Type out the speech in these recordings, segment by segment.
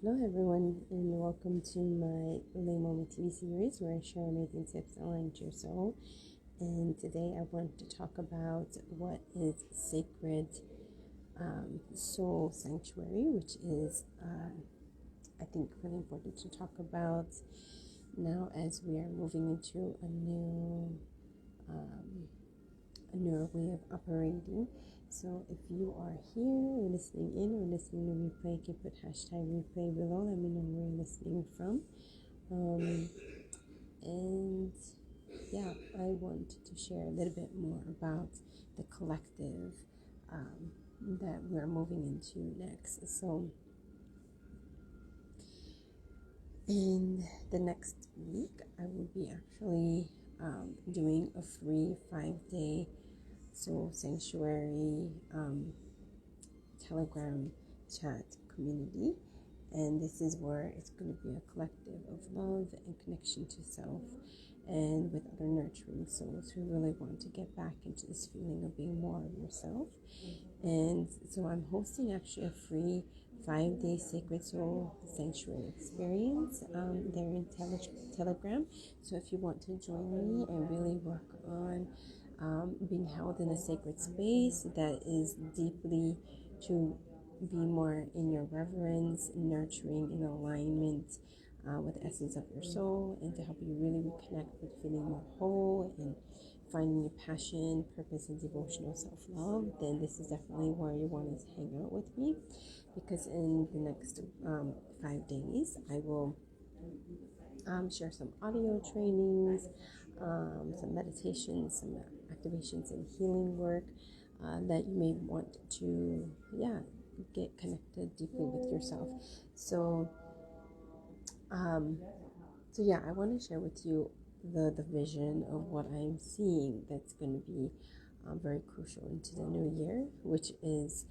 Hello everyone, and welcome to my Leimomitv series where I share amazing tips aligned to your soul. And today I want to talk about what is sacred soul sanctuary, which is I think really important to talk about now as we are moving into a newer way of operating. So if you are here listening in or listening to replay, you can put hashtag replay below. Let me know where you're listening from. And yeah, I want to share a little bit more about the collective that we're moving into next. So in the next week, I will be actually doing a free 5-day soul sanctuary Telegram chat community, and this is where it's going to be a collective of love and connection to self, and with other nurturing souls who really want to get back into this feeling of being more of yourself. And so I'm hosting actually a free 5-day sacred soul sanctuary experience there in Telegram. So if you want to join me and really work on being held in a sacred space that is deeply to be more in your reverence, nurturing, in alignment with the essence of your soul, and to help you really reconnect with feeling more whole and finding your passion, purpose, and devotional self-love, then this is definitely where you want to hang out with me, because in the next 5 days I will share some audio trainings, some meditations, some activations and healing work that you may want to get connected deeply with yourself. So I want to share with you the vision of what I'm seeing that's going to be very crucial into the new year, which is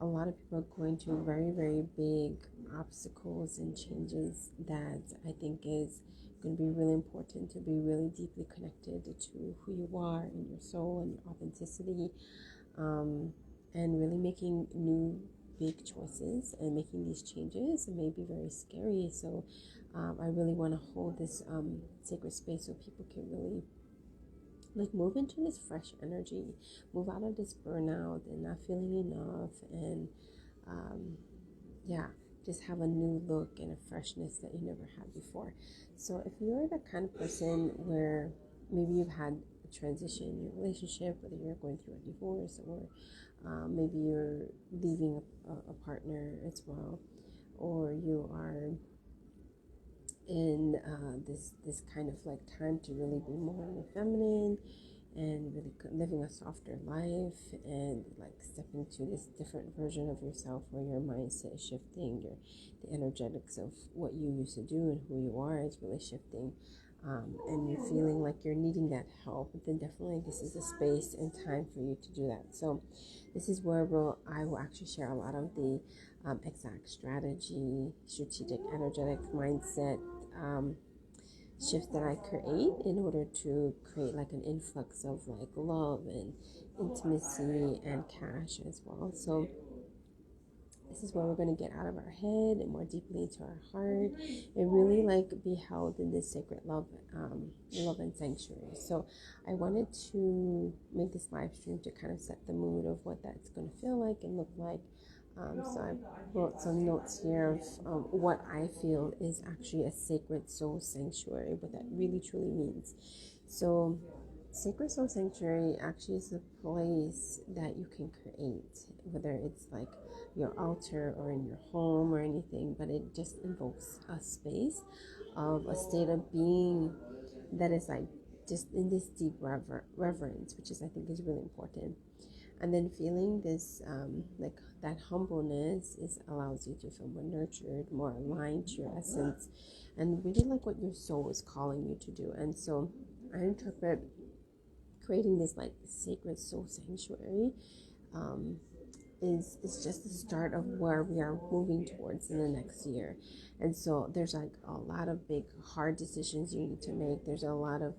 a lot of people are going through very, very big obstacles and changes that I think is going to be really important to be really deeply connected to who you are and your soul and your authenticity, and really making new big choices and making these changes. It may be very scary, so I really want to hold this sacred space so people can really move into this fresh energy, move out of this burnout and not feeling enough, and just have a new look and a freshness that you never had before. So if you're the kind of person where maybe you've had a transition in your relationship, whether you're going through a divorce or maybe you're leaving a partner as well, or you are in this kind of time to really be more in the feminine and really living a softer life, and stepping to this different version of yourself where your mindset is shifting, the energetics of what you used to do and who you are is really shifting, and you're feeling like you're needing that help, then definitely this is a space and time for you to do that. So this is where I will actually share a lot of the exact strategy, strategic, energetic mindset shifts that I create in order to create an influx of love and intimacy and cash as well. So this is where we're going to get out of our head and more deeply into our heart and really be held in this sacred love and sanctuary. So I wanted to make this live stream to kind of set the mood of what that's going to feel like and look like. So I wrote some notes here of what I feel is actually a sacred soul sanctuary, what that really truly means. So sacred soul sanctuary actually is a place that you can create, whether it's your altar or in your home or anything, but it just invokes a space of a state of being that is just in this deep reverence, which I think is really important. And then feeling this that humbleness allows you to feel more nurtured, more aligned to your essence, and really what your soul is calling you to do. And so I interpret creating this sacred soul sanctuary is just the start of where we are moving towards in the next year. And so there's a lot of big hard decisions you need to make. There's a lot of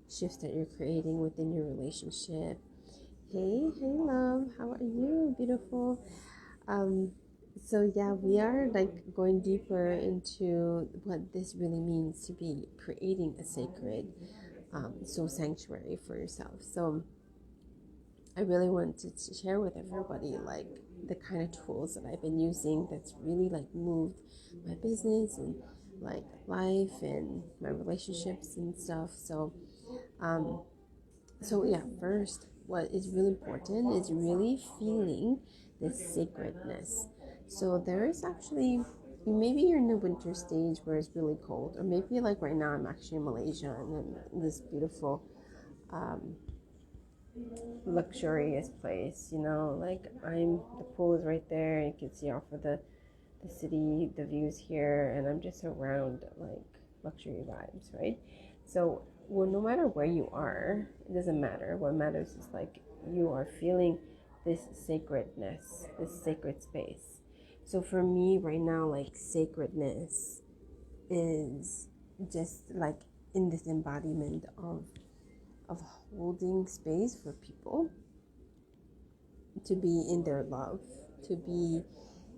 shifts that you're creating within your relationship. Hey love, how are you? Beautiful. So yeah, we are like going deeper into what this really means to be creating a sacred soul sanctuary for yourself. So I really wanted to share with everybody like the kind of tools that I've been using that's really like moved my business and like life and my relationships and stuff. Um, so yeah, first, what is really important is really feeling this sacredness. So there is actually, maybe you're in the winter stage where it's really cold, or maybe like right now I'm actually in Malaysia and I'm in this beautiful um, luxurious place, like the pool is right there, you can see off of the city, the views here, and I'm just around like luxury vibes, right? So, well, no matter where you are, it doesn't matter. What matters is like you are feeling this sacredness, this sacred space. So for me right now, like sacredness is just like in this embodiment of holding space for people to be in their love, to be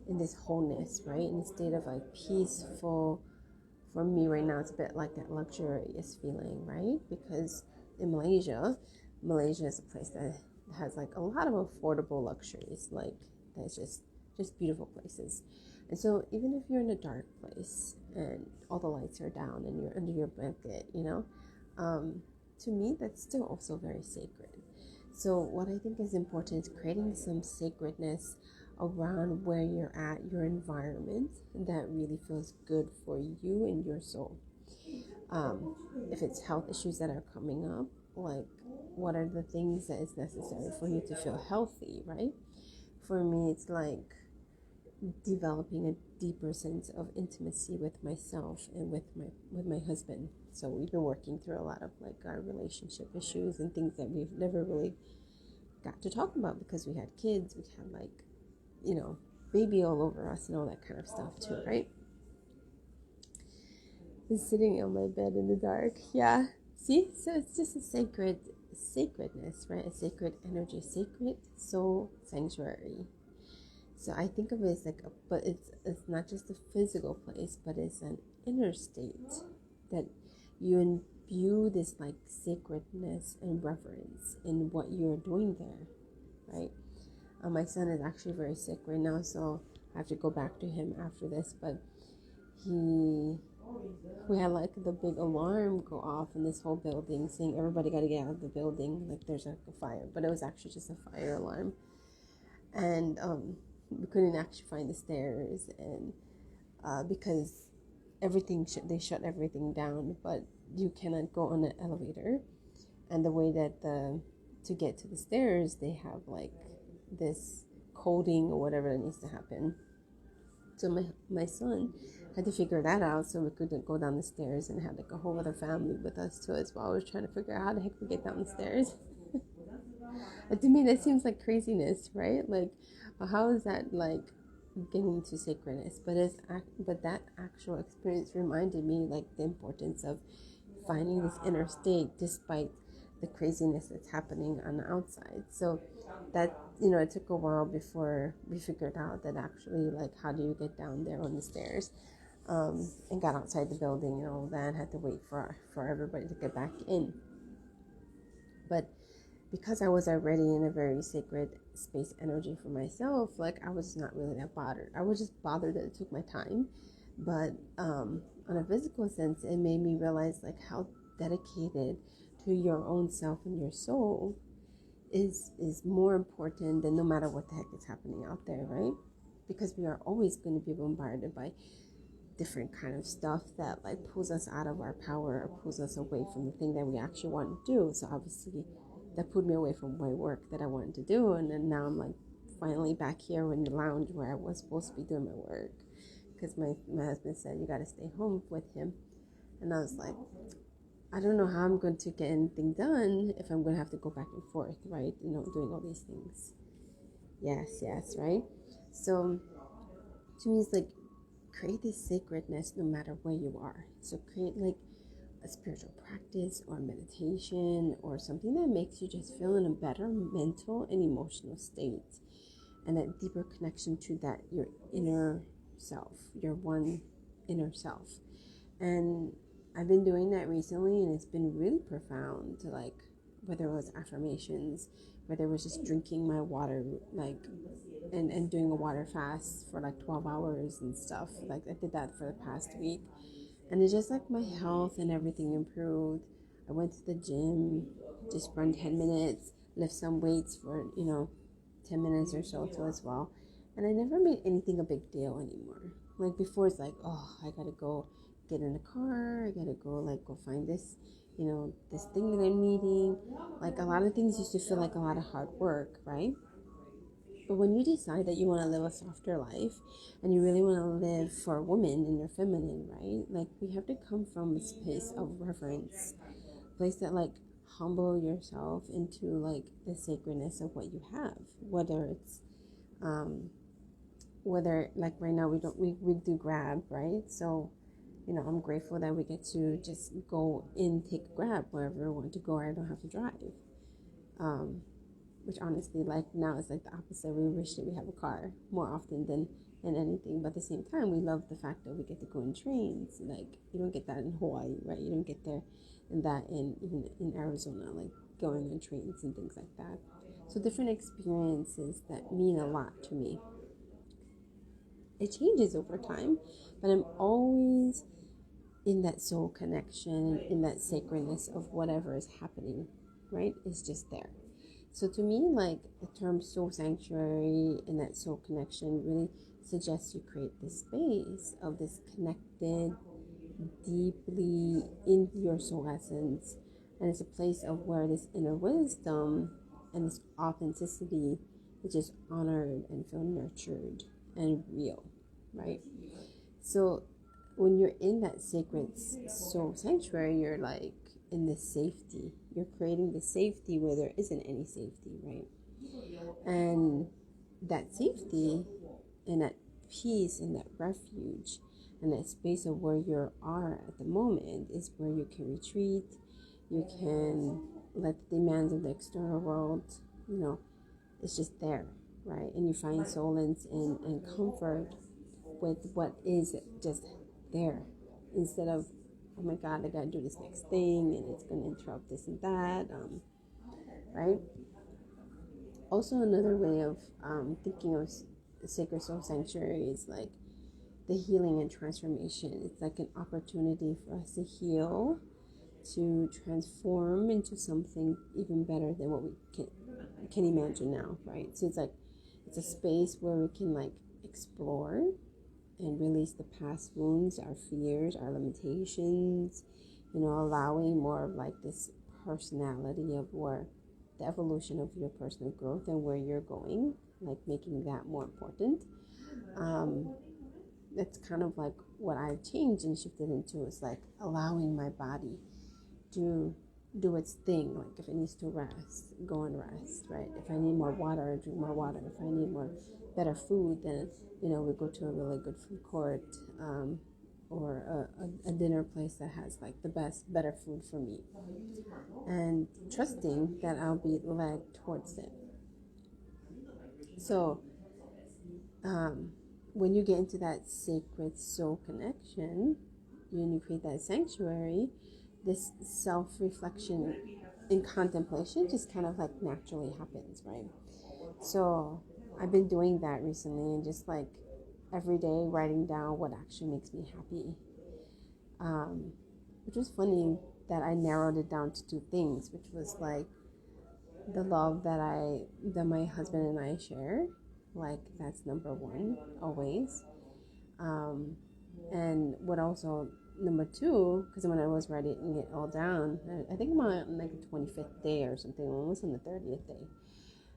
in this wholeness, right? In a state of like peaceful. For me right now, it's a bit like that luxurious feeling, right? Because in Malaysia is a place that has like a lot of affordable luxuries, like that's just beautiful places. And so even if you're in a dark place and all the lights are down and you're under your blanket, to me that's still also very sacred. So what I think is important is creating some sacredness around where you're at, your environment that really feels good for you and your soul. If it's health issues that are coming up, like what are the things that is necessary for you to feel healthy, right? For me, it's like developing a deeper sense of intimacy with myself and with my husband. So we've been working through a lot of like our relationship issues and things that we've never really got to talk about because we had kids, we had like, baby all over us and all that kind of stuff too, right? Just sitting on my bed in the dark. Yeah. See? So it's just a sacredness, right? A sacred energy, sacred soul sanctuary. So I think of it as like but it's not just a physical place, but it's an inner state that you imbue this like sacredness and reverence in what you're doing there, right? My son is actually very sick right now, so I have to go back to him after this. But we had like the big alarm go off in this whole building, saying everybody got to get out of the building, like there's like a fire. But it was actually just a fire alarm, and we couldn't actually find the stairs, and because they shut everything down, but you cannot go on an elevator, and the way that to get to the stairs, they have like this coding or whatever that needs to happen. So my son had to figure that out, so we couldn't go down the stairs, and had like a whole other family with us too as well. I was trying to figure out how the heck we get down the stairs. And to me, that seems like craziness, right? Like, how is that like getting to sacredness? But that actual experience reminded me like the importance of finding this inner state despite the craziness that's happening on the outside. So that, it took a while before we figured out that actually like how do you get down there on the stairs, and got outside the building and all that, and had to wait for everybody to get back in. But because I was already in a very sacred space energy for myself, like I was not really that bothered. I was just bothered that it took my time. But on a physical sense, it made me realize like how dedicated to your own self and your soul is more important than no matter what the heck is happening out there, right? Because we are always going to be bombarded by different kind of stuff that like pulls us out of our power or pulls us away from the thing that we actually want to do. So obviously that pulled me away from my work that I wanted to do, and then now I'm like finally back here in the lounge where I was supposed to be doing my work, because my husband said you got to stay home with him. And I was like, I don't know how I'm going to get anything done if I'm going to have to go back and forth, right? Doing all these things. Yes, right? So to me, it's like create this sacredness no matter where you are. So create like a spiritual practice or meditation or something that makes you just feel in a better mental and emotional state. and that deeper connection to that, your inner self, your one inner self. And I've been doing that recently, and it's been really profound, like whether it was affirmations, whether it was just drinking my water, like and doing a water fast for like 12 hours and stuff. Like I did that for the past week, and it's just like my health and everything improved. I went to the gym, just run 10 minutes, lift some weights for 10 minutes or so too as well. And I never made anything a big deal anymore. Like before, it's like, oh, I gotta go get in the car, I gotta go find this, this thing that I'm needing. Like a lot of things used to feel like a lot of hard work, right? But when you decide that you want to live a softer life and you really want to live for women in your feminine, right? Like we have to come from a space of reverence, a place that like humble yourself into like the sacredness of what you have, whether it's whether like right now we do Grab, right? So I'm grateful that we get to just go in, take Grab wherever we want to go. I don't have to drive. Which honestly, like now it's like the opposite. We wish that we have a car more often than anything. But at the same time, we love the fact that we get to go in trains. Like you don't get that in Hawaii, right? You don't get there in that even in Arizona, like going on trains and things like that. So different experiences that mean a lot to me. It changes over time, but I'm always in that soul connection, in that sacredness of whatever is happening, right? It's just there. So to me, like the term soul sanctuary and that soul connection really suggests you create this space of this connected, deeply in your soul essence. And it's a place of where this inner wisdom and this authenticity is just honored and feel nurtured and real, right? So when you're in that sacred soul sanctuary, you're like in this safety. You're creating the safety where there isn't any safety, right? And that safety and that peace and that refuge and that space of where you are at the moment is where you can retreat. You can let the demands of the external world, it's just there, right? And you find solace and comfort with what is just there, instead of, oh my God, I gotta do this next thing and it's gonna interrupt this and that, right? Also, another way of thinking of sacred soul sanctuary is like the healing and transformation. It's like an opportunity for us to heal, to transform into something even better than what we can imagine now, right? So it's a space where we can like explore and release the past wounds, our fears, our limitations, allowing more of like this personality of where the evolution of your personal growth and where you're going, like making that more important. That's kind of like what I've changed and shifted into, is like allowing my body to do its thing. Like if it needs to rest, go and rest, right? If I need more water, drink more water. If I need more better food, then we go to a really good food court, or a dinner place that has like the better food for me, and trusting that I'll be led towards it. So when you get into that sacred soul connection, you create that sanctuary, this self-reflection and contemplation just kind of like naturally happens, right? So I've been doing that recently, and just like every day writing down what actually makes me happy, which was funny that I narrowed it down to two things, which was like the love that my husband and I share, like that's number one always, and what also number two, because when I was writing it all down, I think I'm on like the 25th day or something, almost on the 30th day,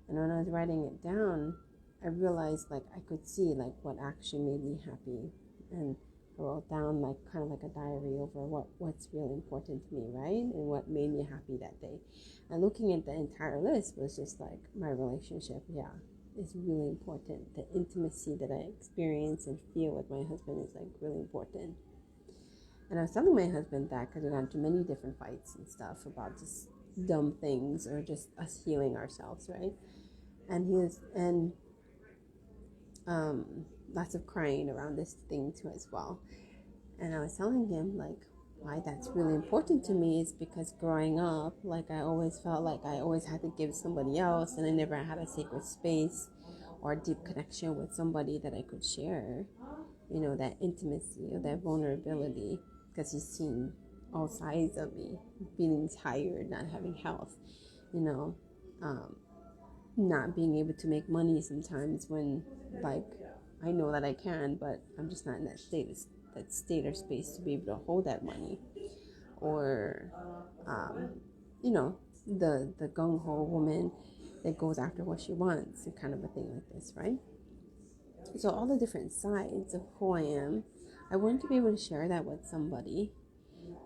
and when I was writing it down, I realized like I could see like what actually made me happy, and I wrote down like kind of like a diary over what's really important to me, right? And what made me happy that day. And looking at the entire list was just like my relationship, is really important. The intimacy that I experience and feel with my husband is like really important. And I was telling my husband that because we got into many different fights and stuff about just dumb things or just us healing ourselves, right? And lots of crying around this thing too as well. And I was telling him like why that's really important to me is because growing up, like I always felt like I always had to give somebody else, and I never had a sacred space or a deep connection with somebody that I could share, that intimacy or that vulnerability, because he's seen all sides of me, feeling tired, not having health, you know, not being able to make money sometimes when, like, I know that I can, but I'm just not in that state or space to be able to hold that money, or, you know, the gung ho woman that goes after what she wants, and kind of a thing like this, right? So all the different sides of who I am, I want to be able to share that with somebody,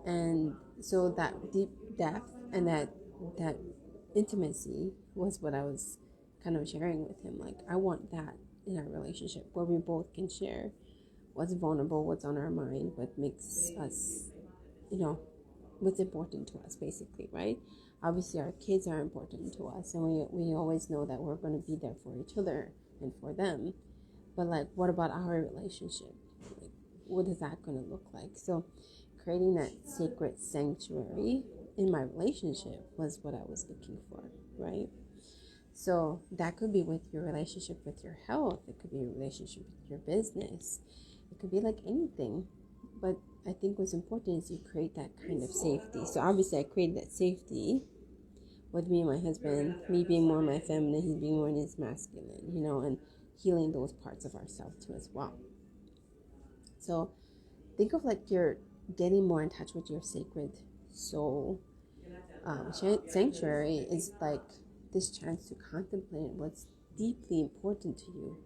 and so that deep depth and that intimacy was what I was kind of sharing with him. Like, I want that in our relationship where we both can share what's vulnerable, what's on our mind, what makes us, what's important to us, basically, right? Obviously, our kids are important to us, and we always know that we're going to be there for each other and for them. But, like, what about our relationship? Like, what is that going to look like? So, creating that sacred sanctuary in my relationship was what I was looking for, right? So that could be with your relationship with your health. It could be a relationship with your business. It could be like anything. But I think what's important is you create that kind of safety. So obviously I created that safety with me and my husband, me being more my feminine, he being more in his masculine, and healing those parts of ourselves too as well. So think of like you're getting more in touch with your sacred soul. Sanctuary is like this chance to contemplate what's deeply important to you,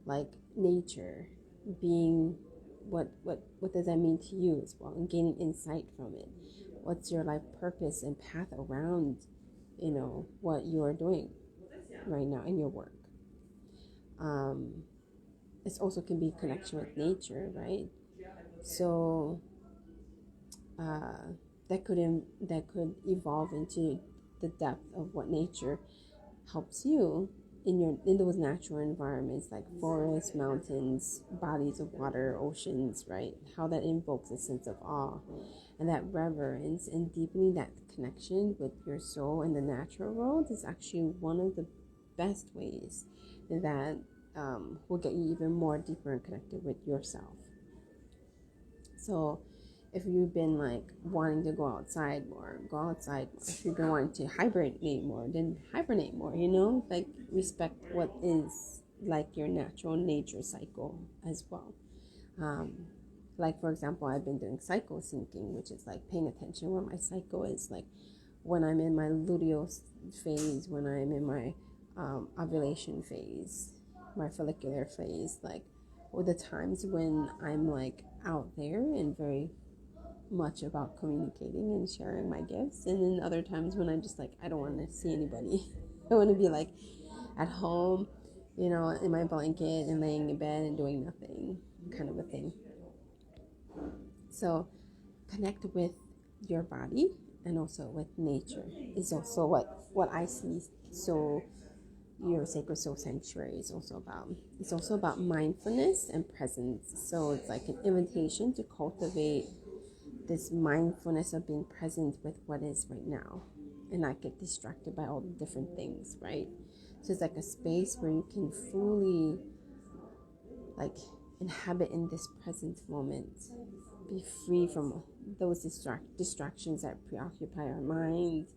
like nature, being what does that mean to you as well, and gaining insight from it. What's your life purpose and path around, what you are doing right now in your work. It also can be connection with nature, right? So that could evolve into the depth of what nature helps you in those natural environments, like forests, mountains, bodies of water, oceans, right? How that invokes a sense of awe and that reverence, and deepening that connection with your soul in the natural world is actually one of the best ways that will get you even more deeper and connected with yourself. So if you've been like wanting to go outside more, go outside more. If you've been wanting to hibernate more, then hibernate more, like respect what is like your natural nature cycle as well. Like, for example, I've been doing cycle syncing, which is like paying attention where my cycle is, like when I'm in my luteal phase, when I'm in my ovulation phase, my follicular phase, like, or the times when I'm like out there and very much about communicating and sharing my gifts, and then other times when I'm just like, I don't want to see anybody. I want to be like at home, in my blanket and laying in bed and doing nothing, kind of a thing. So connect with your body and also with nature is also what I see. So your sacred soul sanctuary is also about. It's also about mindfulness and presence. So it's like an invitation to cultivate this mindfulness of being present with what is right now and not get distracted by all the different things, right? So it's like a space where you can fully like inhabit in this present moment, be free from those distractions that preoccupy our mind,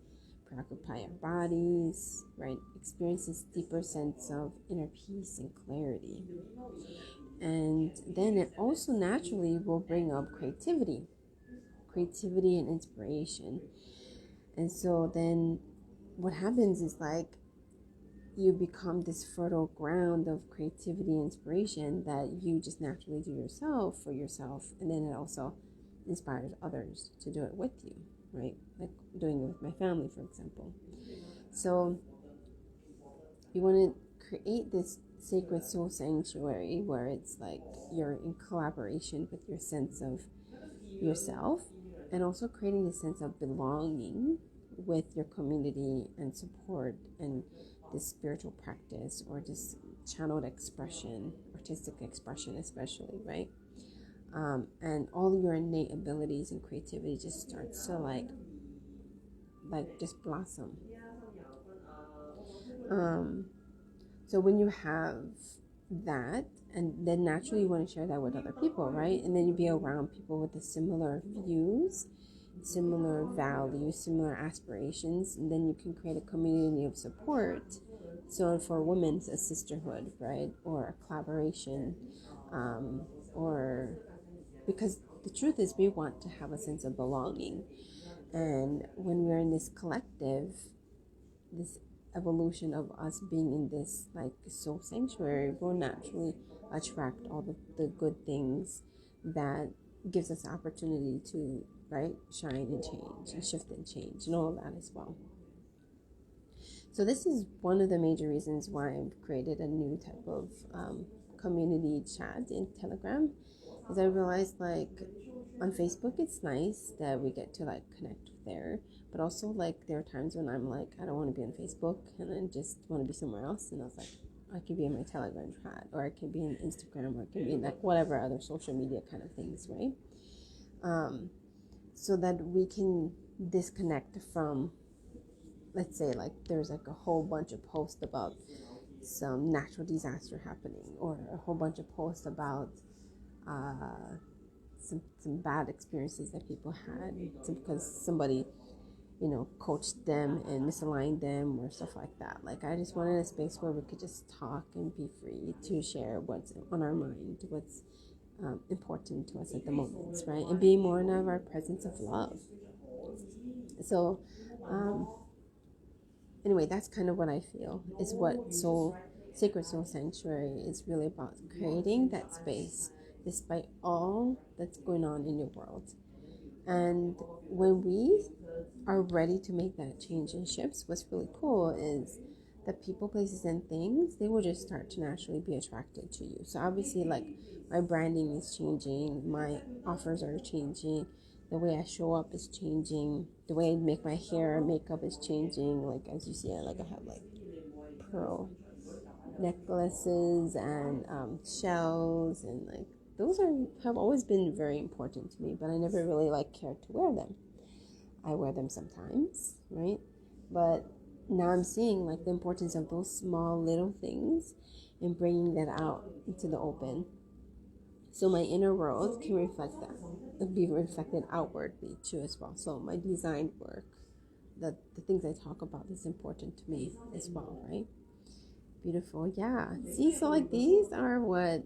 preoccupy our bodies, right? Experience this deeper sense of inner peace and clarity. And then it also naturally will bring up creativity and inspiration. And so then what happens is like you become this fertile ground of creativity and inspiration that you just naturally do yourself for yourself, and then it also inspires others to do it with you, right? Like doing it with my family, for example. So you want to create this sacred soul sanctuary where it's like you're in collaboration with your sense of yourself, and also creating a sense of belonging with your community and support and this spiritual practice or this channeled expression, artistic expression especially, right? And all your innate abilities and creativity just starts to just blossom. So when you have that, and then naturally you want to share that with other people, right? And then you be around people with the similar views, similar values, similar aspirations, and then you can create a community of support. So for women, it's a sisterhood, right? Or a collaboration, or because the truth is we want to have a sense of belonging. And when we're in this collective, this evolution of us being in this soul sanctuary will naturally attract all the good things that gives us opportunity to shine and change and shift and change and all of that as well. So this is one of the major reasons why I've created a new type of community chat in Telegram, is I realized on Facebook it's nice that we get to connect there, but also there are times when I'm I don't want to be on Facebook and I just want to be somewhere else, and I was I could be in my Telegram chat, or I can be in Instagram, or I can be in whatever other social media kind of things, right? So that we can disconnect from, let's say there's a whole bunch of posts about some natural disaster happening, or a whole bunch of posts about some bad experiences that people had because somebody coached them and misaligned them or stuff like that. I just wanted a space where we could just talk and be free to share what's on our mind, what's important to us at the moment, right? And be more in our presence of love. So anyway, that's kind of what I feel is what Sacred Soul Sanctuary is really about, creating that space despite all that's going on in your world. And when we are ready to make that change and shifts, what's really cool is the people, places, and things, they will just start to naturally be attracted to you. So obviously, my branding is changing, my offers are changing, the way I show up is changing, the way I make my hair and makeup is changing. As you see, I have pearl necklaces and shells, and those have always been very important to me, but I never really cared to wear them. I wear them sometimes, right? But now I'm seeing the importance of those small little things and bringing that out into the open, so my inner world can reflect that, be reflected outwardly too as well. So my design work, the things I talk about, is important to me as well, right? Beautiful. Yeah. See, so these are what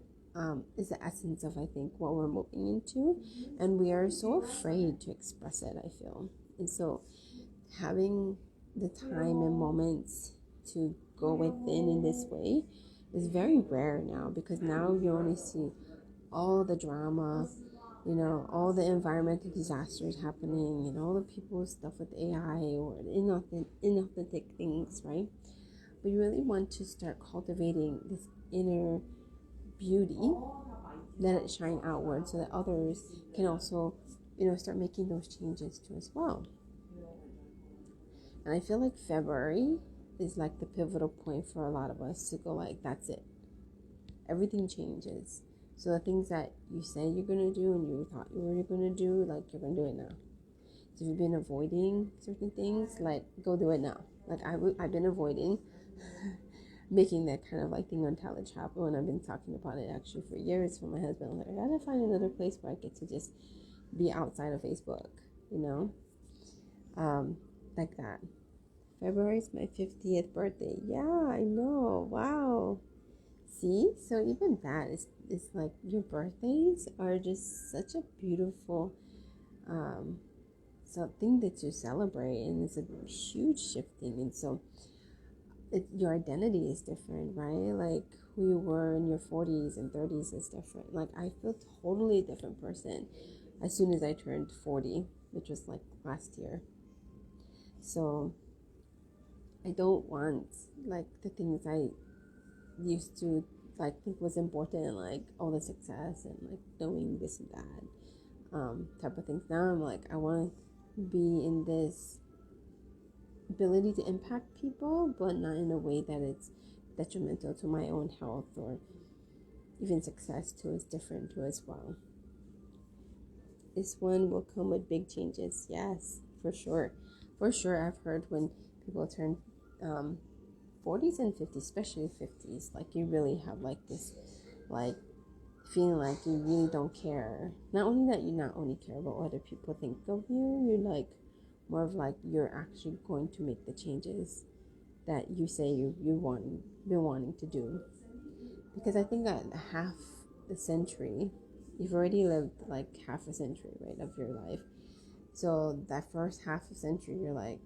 is the essence of, I think, what we're moving into, and we are so afraid to express it, I feel. And so having the time and moments to go within in this way is very rare now, because now you only see all the drama, all the environmental disasters happening, and all the people's stuff with AI or inauthentic things, right? But you really want to start cultivating this inner beauty, let it shine outward, so that others can also, start making those changes too as well. And I feel February is the pivotal point for a lot of us to go that's it. Everything changes. So the things that you say you're going to do and you thought you were going to do, you're going to do it now. So if you've been avoiding certain things, go do it now. I've been avoiding making that kind of thing on Talent Chapel, and I've been talking about it actually for years with my husband. I gotta find another place where I get to just be outside of Facebook, like that. February is my 50th birthday. Yeah, I know. Wow. See, so even that is your birthdays are just such a beautiful something that you celebrate, and it's a huge shifting. And so your identity is different, right? Who you were in your 40s and 30s is different. I feel totally different person as soon as I turned 40, which was last year. So I don't want the things I used to think was important, all the success and knowing this and that type of things. Now I'm I want to be in this ability to impact people, but not in a way that it's detrimental to my own health or even success too is different too as well. This one will come with big changes. Yes, for sure. For sure, I've heard when people turn 40s and 50s, especially 50s, like you really have like this, like feeling like you really don't care. Not only that you not only care about what other people think of you, you're like more of like you're actually going to make the changes that you say you been wanting to do. Because I think at half the century, you've already lived like half a century, right, of your life. So that first half a century, you're like,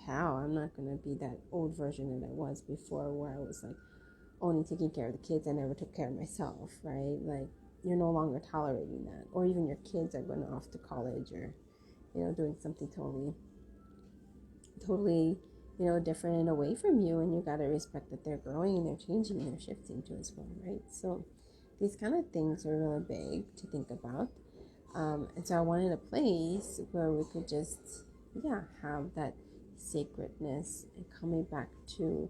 how? I'm not going to be that old version that I was before, where I was like only taking care of the kids. I never took care of myself, right? Like, you're no longer tolerating that. Or even your kids are going off to college or, doing something totally, different and away from you. And you got to respect that they're growing and they're changing and they're shifting too as well, right? So these kind of things are really big to think about. And so I wanted a place where we could just, have that sacredness and coming back to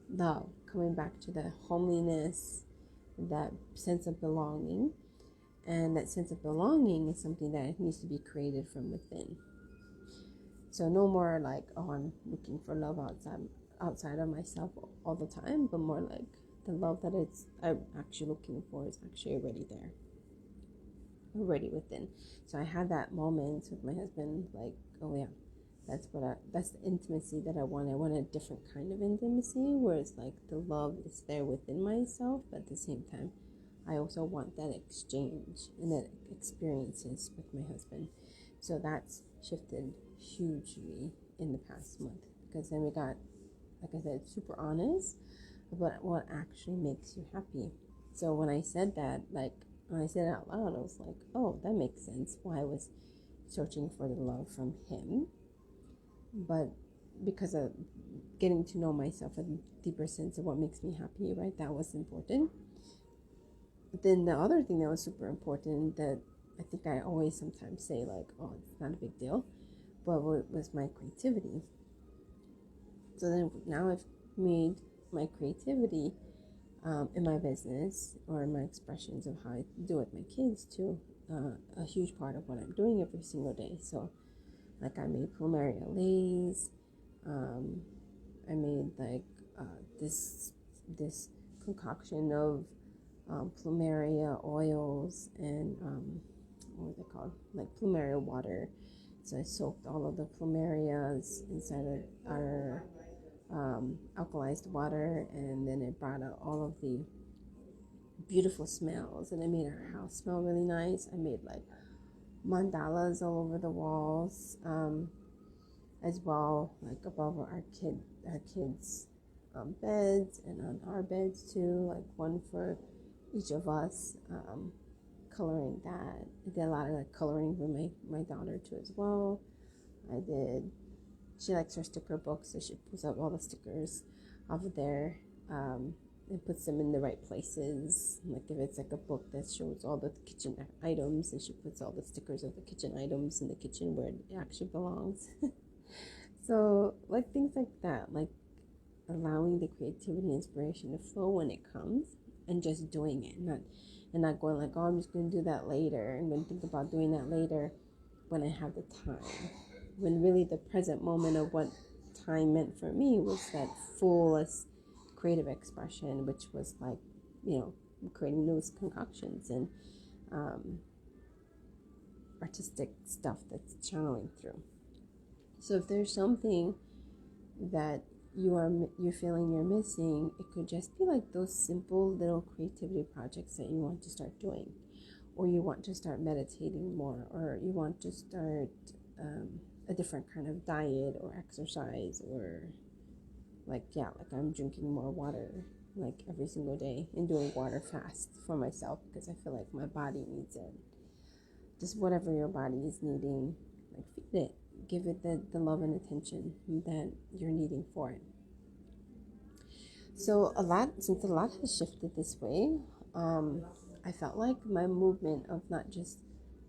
love, coming back to the homeliness, that sense of belonging. And that sense of belonging is something that needs to be created from within. So no more like, oh, I'm looking for love outside of myself all the time, but more like the love that I'm actually looking for is actually already there, already within. So I had that moment with my husband, like, oh yeah, that's the intimacy that I want. I want a different kind of intimacy where it's like the love is there within myself, but at the same time, I also want that exchange and that experiences with my husband. So that's shifted hugely in the past month, because then we got, like I said, super honest about what actually makes you happy. So when I said that, like when I said it out loud, I was like, oh, that makes sense why I was searching for the love from him. But because of getting to know myself, a deeper sense of what makes me happy, right? That was important. But then the other thing that was super important that I think I always sometimes say, like, oh, it's not a big deal, but was my creativity. So then now I've made my creativity in my business or in my expressions of how I do with my kids too, a huge part of what I'm doing every single day. So like I made plumeria lace, I made like this concoction of plumeria oils and what was it called, like plumeria water. So I soaked all of the plumerias inside of our alkalized water, and then it brought out all of the beautiful smells, and it made our house smell really nice. I made like mandalas all over the walls, as well, like above our kids' beds and on our beds too, like one for each of us, coloring that. I did a lot of like coloring for my daughter too as well. She likes her sticker books, so she pulls out all the stickers off of there, and puts them in the right places. Like if it's like a book that shows all the kitchen items, and she puts all the stickers of the kitchen items in the kitchen where it actually belongs. So like things like that, like allowing the creativity and inspiration to flow when it comes, and just doing it, not going like, oh, I'm just going to do that later. I'm going to think about doing that later when I have the time. When really the present moment of what time meant for me was that fullest creative expression, which was like, creating those concoctions and artistic stuff that's channeling through. So if there's something that you're feeling you're missing, it could just be like those simple little creativity projects that you want to start doing, or you want to start meditating more, or you want to start a different kind of diet or exercise, or like I'm drinking more water like every single day and doing water fast for myself, because I feel like my body needs it. Just whatever your body is needing, like feed it, give it the love and attention that you're needing for it. So since a lot has shifted this way, I felt like my movement of not just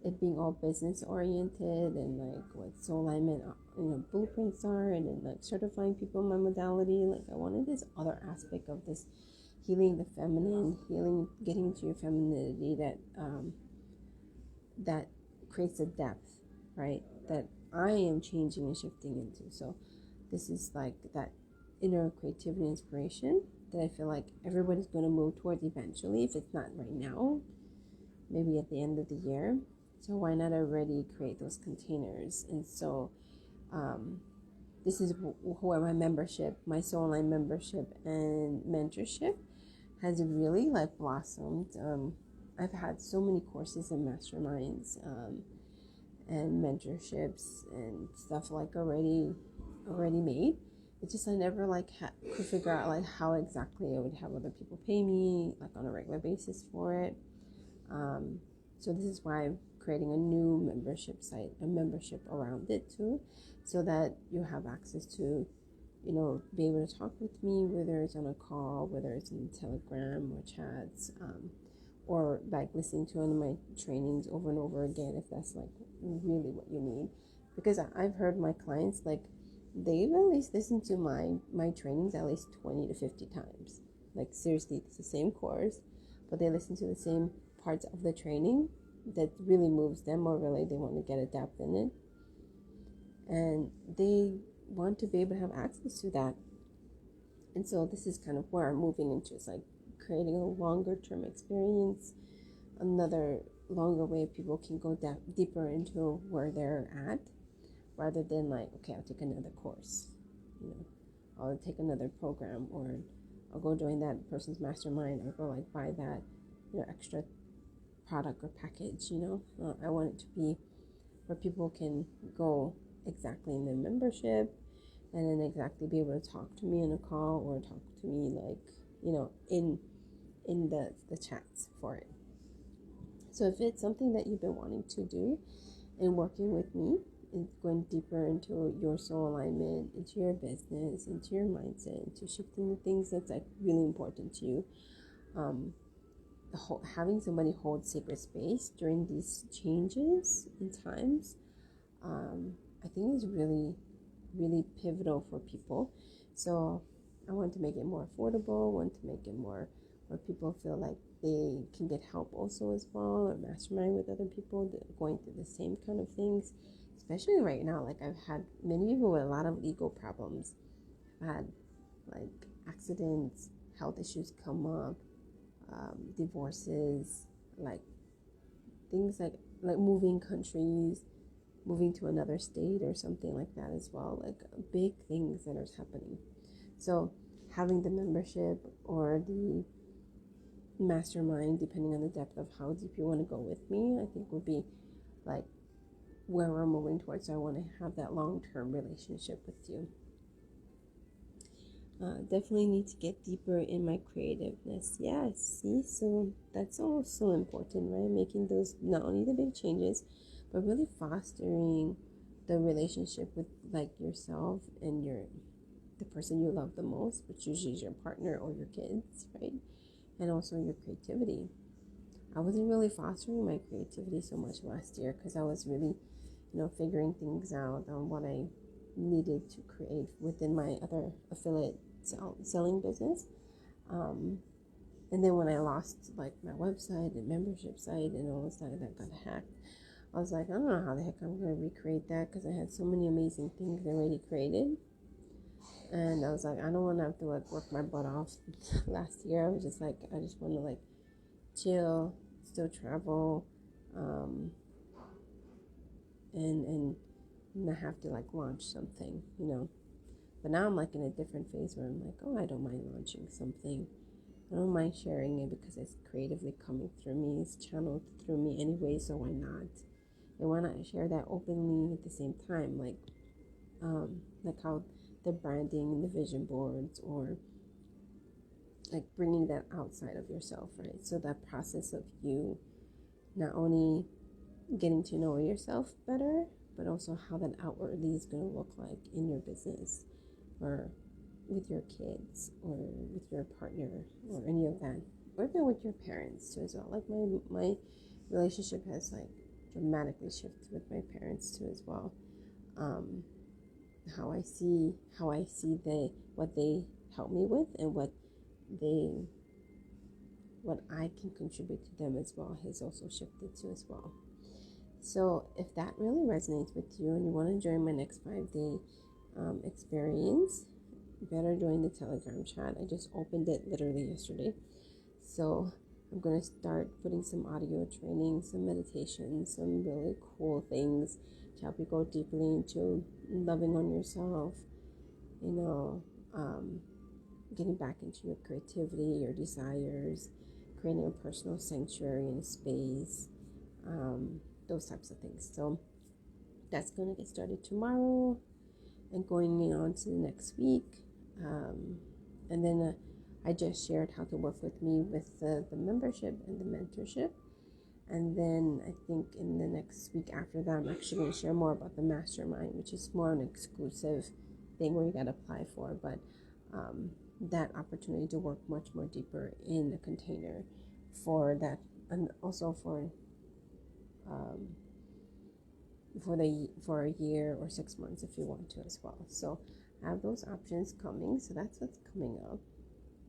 it being all business oriented and like what soul alignment blueprints are, and then like certifying people in my modality. Like I wanted this other aspect of this healing the feminine, healing, getting into your femininity that creates a depth, right? That I am changing and shifting into. So this is like that inner creativity inspiration that I feel like everybody's going to move towards eventually. If it's not right now, maybe at the end of the year. So why not already create those containers? And so this is where my membership, my soul line membership and mentorship has really like blossomed. I've had so many courses and masterminds and mentorships and stuff like already made. It's just I never like could figure out like how exactly I would have other people pay me like on a regular basis for it. So this is why I'm creating a new membership site, a membership around it too, so that you have access to, be able to talk with me, whether it's on a call, whether it's in Telegram or chats, or like listening to one of my trainings over and over again, if that's like really what you need. Because I've heard my clients, like, they've at least listened to my trainings at least 20 to 50 times. Like seriously, it's the same course, but they listen to the same parts of the training that really moves them, or really they want to get a depth in it, and they want to be able to have access to that. And so this is kind of where I'm moving into. It's like creating a longer term experience, another longer way people can go deeper into where they're at, rather than like, okay, I'll take another course, I'll take another program, or I'll go join that person's mastermind, or go like buy that extra product or package. I want it to be where people can go exactly in their membership, and then exactly be able to talk to me in a call, or talk to me like in the chats for it. So if it's something that you've been wanting to do and working with me and going deeper into your soul alignment, into your business, into your mindset, into shifting the things that's like really important to you, having somebody hold sacred space during these changes in times, I think is really, really pivotal for people. So I want to make it more affordable, want to make it more where people feel like they can get help also as well, or mastermind with other people that are going through the same kind of things. Especially right now, like I've had many people with a lot of legal problems. I've had like accidents, health issues come up, divorces, like things like moving countries, moving to another state or something like that as well, like big things that are happening. So having the membership or the mastermind, depending on the depth of how deep you want to go with me, I think would be like where we're moving towards. So I want to have that long-term relationship with you. Definitely need to get deeper in my creativeness. Yes, see, so that's also important, right? Making those, not only the big changes, but really fostering the relationship with like yourself and the person you love the most, which usually is your partner or your kids, right? And also your creativity. I wasn't really fostering my creativity so much last year because I was really, figuring things out on what I needed to create within my other affiliate selling business. And then when I lost like my website and membership site and all this stuff that got hacked, I was like, I don't know how the heck I'm going to recreate that, because I had so many amazing things already created. And I was like, I don't want to have to like work my butt off. Last year I was just like, I just want to like chill, still travel, and not have to like launch something, But now I'm like in a different phase where I'm like, oh, I don't mind launching something. I don't mind sharing it because it's creatively coming through me, it's channeled through me anyway, so why not? And why not share that openly at the same time, like how the branding and the vision boards, or like bringing that outside of yourself, right? So that process of you not only getting to know yourself better, but also how that outwardly is going to look like in your business, or with your kids, or with your partner, or any of that, or even with your parents too as well. Like my relationship has like dramatically shift with my parents too as well. How I see what they help me with, and what I can contribute to them as well has also shifted too as well. So if that really resonates with you and you want to join my next 5-day experience, you better join the Telegram chat. I just opened it literally yesterday. So I'm going to start putting some audio training, some meditation, some really cool things to help you go deeply into loving on yourself, getting back into your creativity, your desires, creating a personal sanctuary and a space, those types of things. So that's going to get started tomorrow and going on to the next week. And then I just shared how to work with me with the membership and the mentorship. And then I think in the next week after that, I'm actually going to share more about the mastermind, which is more an exclusive thing where you got to apply for. But that opportunity to work much more deeper in the container for that, and also for a year or 6 months if you want to as well. So I have those options coming. So that's what's coming up.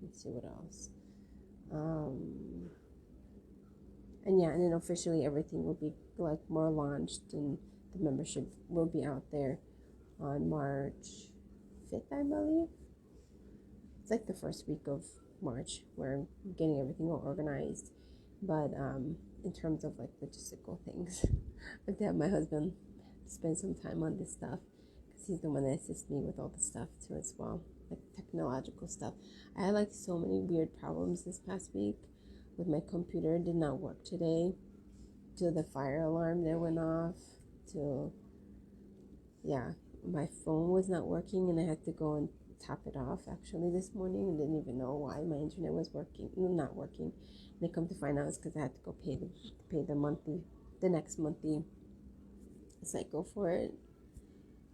Let's see what else. And then officially everything will be like more launched, and the membership will be out there on March 5th, I believe. It's like the first week of March where I'm getting everything all organized. But in terms of like logistical things, but then my husband spend some time on this stuff because he's the one that assists me with all the stuff too as well, like technological stuff. I had like so many weird problems this past week with my computer. It did not work today, to the fire alarm that went off, to my phone was not working, and I had to go and top it off actually this morning, and didn't even know why my internet was not working. And I come to find out it's because I had to go pay the next monthly cycle for it.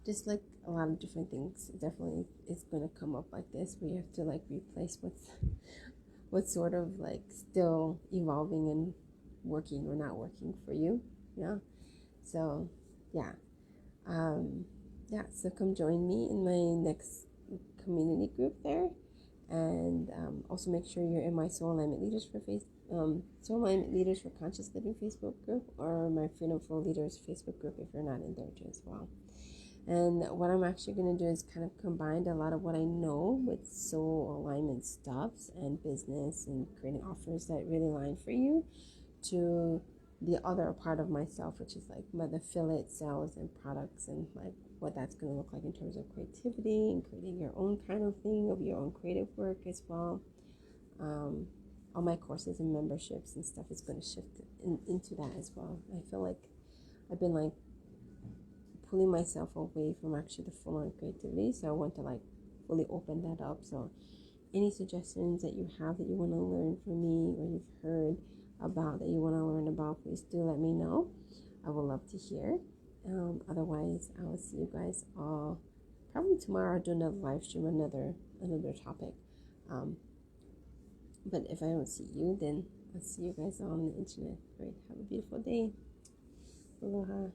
Just like a lot of different things, definitely it's going to come up like this, where you have to like replace what's sort of like still evolving and working or not working for you. So so come join me in my next community group there, and also make sure you're in my Soul Alignment Leaders for Conscious Living Facebook group, or my Freedom for Leaders Facebook group if you're not in there too as well. And what I'm actually going to do is kind of combine a lot of what I know with soul alignment stuffs and business and creating offers that really align for you, to the other part of myself, which is like my affiliate sales and products, and like what that's going to look like in terms of creativity and creating your own kind of thing of your own creative work as well. All my courses and memberships and stuff is going to shift into that as well. I feel like I've been like pulling myself away from actually the full-on creativity, so I want to like fully open that up. So any suggestions that you have that you want to learn from me, or you've heard about that you want to learn about, please do let me know. I would love to hear. Otherwise, I will see you guys all probably tomorrow. I'll do another live stream, another topic. But if I don't see you, then I'll see you guys on the internet. Right? Have a beautiful day. Aloha.